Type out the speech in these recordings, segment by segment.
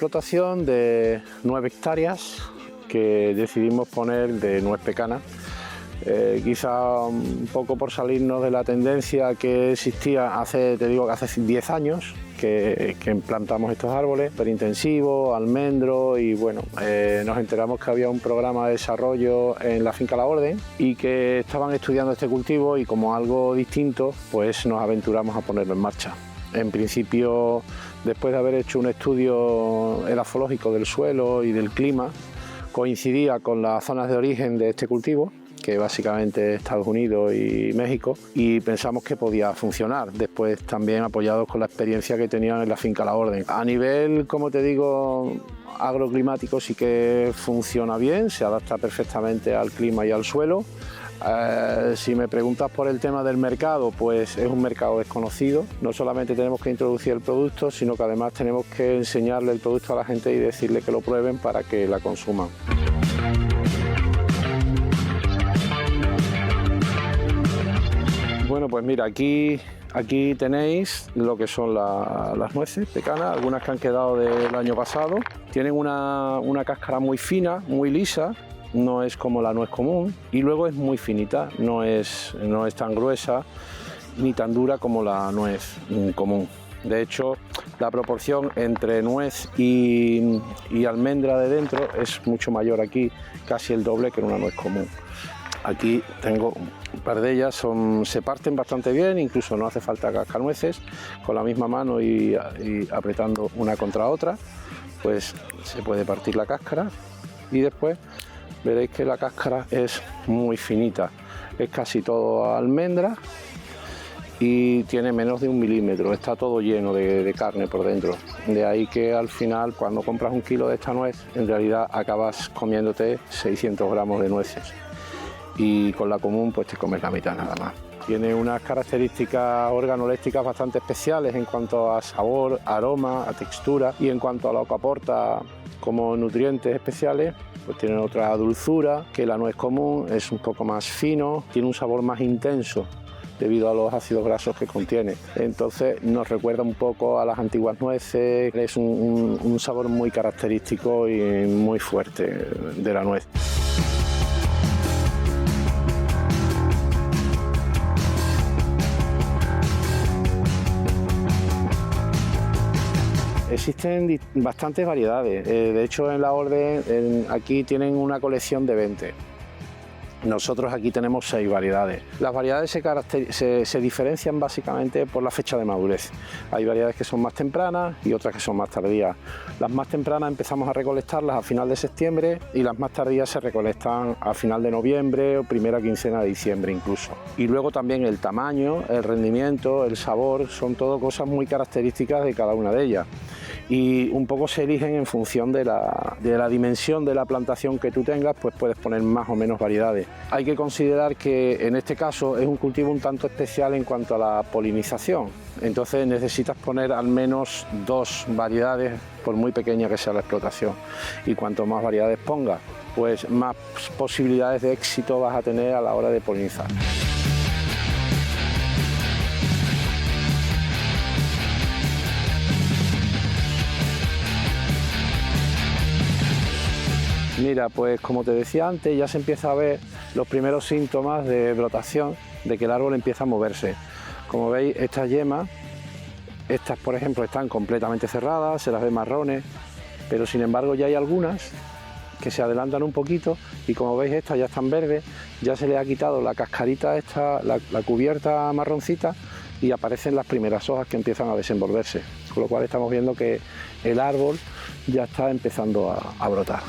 explotación de 9 hectáreas que decidimos poner de nuez pecana. Quizá un poco por salirnos de la tendencia que existía hace 10 años que plantamos estos árboles, perintensivo, almendro, y bueno, nos enteramos que había un programa de desarrollo en la finca La Orden y que estaban estudiando este cultivo, y como algo distinto pues nos aventuramos a ponerlo en marcha. En principio, después de haber hecho un estudio edafológico del suelo y del clima, coincidía con las zonas de origen de este cultivo, que básicamente es Estados Unidos y México, y pensamos que podía funcionar, después también apoyados con la experiencia que tenían en la finca La Orden. A nivel, como te digo, agroclimático sí que funciona bien, se adapta perfectamente al clima y al suelo. Si me preguntas por el tema del mercado, pues es un mercado desconocido. No solamente tenemos que introducir el producto, sino que además tenemos que enseñarle el producto a la gente y decirle que lo prueben para que la consuman. Bueno, pues mira, aquí tenéis lo que son las nueces pecanas, algunas que han quedado del año pasado. Tienen una cáscara muy fina, muy lisa, no es como la nuez común, y luego es muy finita, no es tan gruesa ni tan dura como la nuez común. De hecho, la proporción entre nuez y almendra de dentro es mucho mayor aquí, casi el doble que en una nuez común. Aquí tengo un par de ellas, se parten bastante bien, incluso no hace falta cascanueces, con la misma mano y apretando una contra otra, pues se puede partir la cáscara, y después veréis que la cáscara es muy finita, es casi todo almendra y tiene menos de 1 milímetro, está todo lleno de carne por dentro. De ahí que al final, cuando compras 1 kilo de esta nuez, en realidad acabas comiéndote 600 gramos de nueces, y con la común pues te comes la mitad nada más. Tiene unas características organolépticas bastante especiales en cuanto a sabor, aroma, a textura, y en cuanto a lo que aporta como nutrientes especiales, pues tiene otra dulzura que la nuez común, es un poco más fino, tiene un sabor más intenso debido a los ácidos grasos que contiene. Entonces nos recuerda un poco a las antiguas nueces, es un sabor muy característico y muy fuerte de la nuez. Existen bastantes variedades, de hecho en La Orden aquí tienen una colección de 20. Nosotros aquí tenemos 6 variedades. Las variedades se diferencian básicamente por la fecha de madurez. Hay variedades que son más tempranas y otras que son más tardías. Las más tempranas empezamos a recolectarlas a final de septiembre y las más tardías se recolectan a final de noviembre o primera quincena de diciembre incluso. Y luego también el tamaño, el rendimiento, el sabor, son todo cosas muy características de cada una de ellas. Y un poco se eligen en función de la dimensión de la plantación que tú tengas, pues puedes poner más o menos variedades. Hay que considerar que en este caso es un cultivo un tanto especial en cuanto a la polinización, entonces necesitas poner al menos 2 variedades por muy pequeña que sea la explotación, y cuanto más variedades pongas, pues más posibilidades de éxito vas a tener a la hora de polinizar. Mira, pues como te decía antes, ya se empieza a ver los primeros síntomas de brotación, de que el árbol empieza a moverse. Como veis, estas yemas, estas por ejemplo están completamente cerradas, se las ve marrones, pero sin embargo ya hay algunas que se adelantan un poquito, y como veis estas ya están verdes, ya se le ha quitado la cascarita esta, la cubierta marroncita, y aparecen las primeras hojas que empiezan a desenvolverse, con lo cual estamos viendo que el árbol ya está empezando a brotar.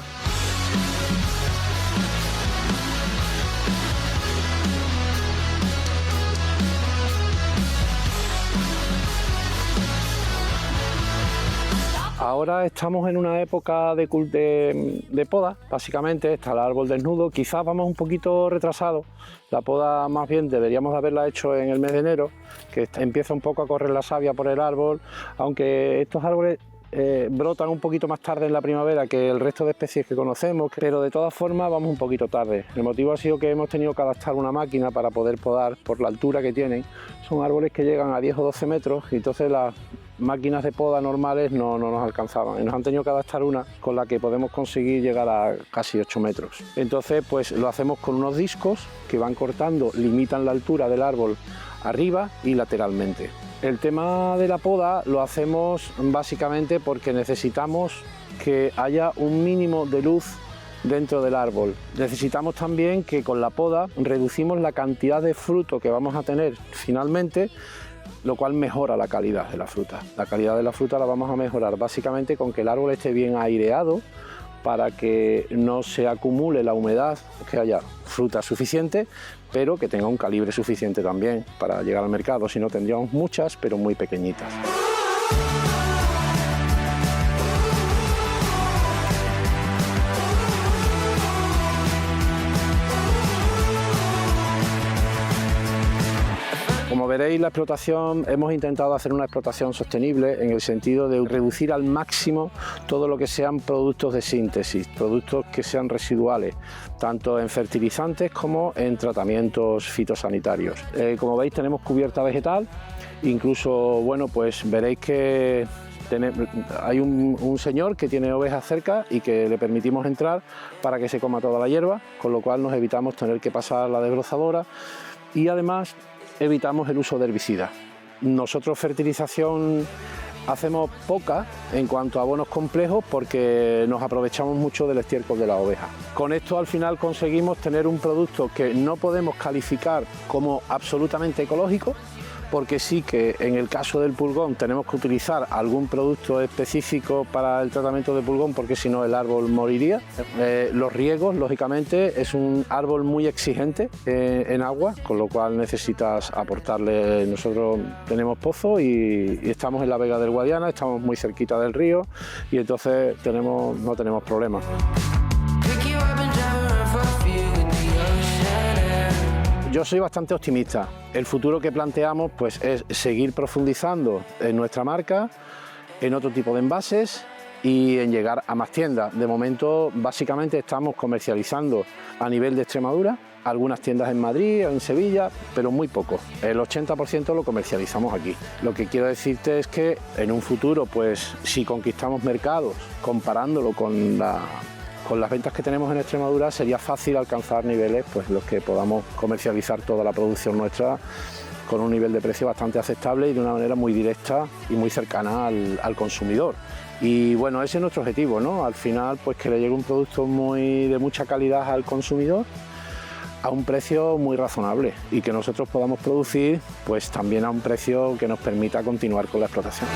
Ahora estamos en una época de poda, básicamente está el árbol desnudo, quizás vamos un poquito retrasados, la poda más bien deberíamos haberla hecho en el mes de enero, que empieza un poco a correr la savia por el árbol, aunque estos árboles brotan un poquito más tarde en la primavera que el resto de especies que conocemos, pero de todas formas vamos un poquito tarde. El motivo ha sido que hemos tenido que adaptar una máquina para poder podar por la altura que tienen. Son árboles que llegan a 10 o 12 metros y entonces las máquinas de poda normales no nos alcanzaban y nos han tenido que adaptar una con la que podemos conseguir llegar a casi 8 metros. Entonces pues lo hacemos con unos discos que van cortando, limitan la altura del árbol arriba y lateralmente. El tema de la poda lo hacemos básicamente porque necesitamos que haya un mínimo de luz dentro del árbol. Necesitamos también que con la poda reducimos la cantidad de fruto que vamos a tener finalmente, lo cual mejora la calidad de la fruta. La calidad de la fruta la vamos a mejorar básicamente con que el árbol esté bien aireado para que no se acumule la humedad, que haya fruta suficiente, pero que tenga un calibre suficiente también para llegar al mercado. Si no, tendríamos muchas, pero muy pequeñitas. Como veréis, la explotación, hemos intentado hacer una explotación sostenible en el sentido de reducir al máximo todo lo que sean productos de síntesis, productos que sean residuales, tanto en fertilizantes como en tratamientos fitosanitarios. Como veis, tenemos cubierta vegetal, incluso, bueno, pues veréis que hay un señor que tiene ovejas cerca y que le permitimos entrar para que se coma toda la hierba, con lo cual nos evitamos tener que pasar la desbrozadora y además evitamos el uso de herbicidas. Nosotros fertilización hacemos poca en cuanto a abonos complejos porque nos aprovechamos mucho del estiércol de la oveja. Con esto al final conseguimos tener un producto que no podemos calificar como absolutamente ecológico, porque sí que en el caso del pulgón tenemos que utilizar algún producto específico para el tratamiento de pulgón, porque si no el árbol moriría. Los riegos, lógicamente, es un árbol muy exigente en agua, con lo cual necesitas aportarle. Nosotros tenemos pozo y estamos en la Vega del Guadiana, estamos muy cerquita del río y entonces no tenemos problemas. Yo soy bastante optimista. El futuro que planteamos pues, es seguir profundizando en nuestra marca, en otro tipo de envases y en llegar a más tiendas. De momento, básicamente estamos comercializando a nivel de Extremadura, algunas tiendas en Madrid, en Sevilla, pero muy poco. El 80% lo comercializamos aquí. Lo que quiero decirte es que en un futuro, pues, si conquistamos mercados, comparándolo con las ventas que tenemos en Extremadura, sería fácil alcanzar niveles, pues los que podamos comercializar toda la producción nuestra con un nivel de precio bastante aceptable y de una manera muy directa y muy cercana al consumidor. Y bueno, ese es nuestro objetivo, ¿no? Al final, pues que le llegue un producto de mucha calidad al consumidor a un precio muy razonable y que nosotros podamos producir pues también a un precio que nos permita continuar con la explotación.